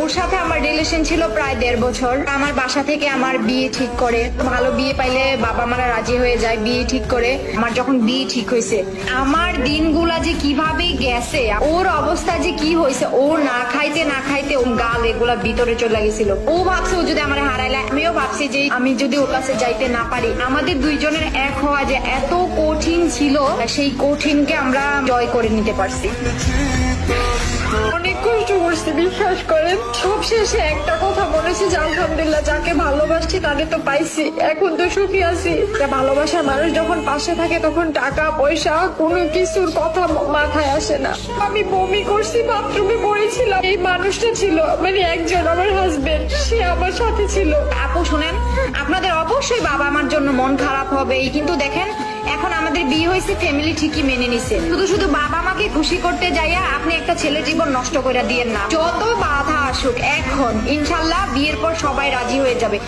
ওর সাথে আমার রিলেশন ছিল প্রায় 1.5 বছর। আমার বাসা থেকে আমার বিয়ে ঠিক করে, ভালো বিয়ে পাইলে বাবা মারা রাজি হয়ে যায়, বিয়ে ঠিক করে। আমার যখন বিয়ে ঠিক হয়েছে, আমার দিনগুলা যে কিভাবে গেছে, ওর অবস্থা যে কি হয়েছে, ও না খাইতে না খাইতে ও গাল এগুলা ভিতরে চলে গেছিল। ও ভাবছে ও যদি আমার হারাইলে, আমিও ভাবছি যে আমি যদি ওর কাছে যাইতে না পারি। আমাদের দুইজনের এক হওয়া যে এত কঠিন ছিল, সেই কঠিনকে আমরা জয় করে নিতে পারছি। অনেক কষ্ট করছি, বিশ্বাস করেন। সব শেষে একটা কথা মনে হচ্ছে যে আলহামদুলিল্লাহ, যাকে ভালোবাসছি তাদের তো পাইছি, এখন তো সুখী আছি। ভালোবাসার মানুষ যখন পাশে থাকে তখন টাকা পয়সা কোনো কিছুর কথা মাথায় আসে না। আমি বমি করছি, বাথরুমে পড়েছিলাম, এই মানুষটা ছিল মানে একজন, আমার হাজবেন্ড, সে আমার সাথে ছিল। আপু শুনেন, আপনাদের অবশ্যই বাবা আমার জন্য মন খারাপ হবে, কিন্তু দেখেন এখন আমাদের বিয়ে হয়েছে, ফ্যামিলি ঠিকই মেনে নিছে। শুধু শুধু বাবা মাকে খুশি করতে যাইয়া আপনি একটা ছেলে জীবন নষ্ট করে দিয়েন না। যত বাধা আসুক, এখন ইনশাল্লাহ বিয়ের পর সবাই রাজি হয়ে যাবে।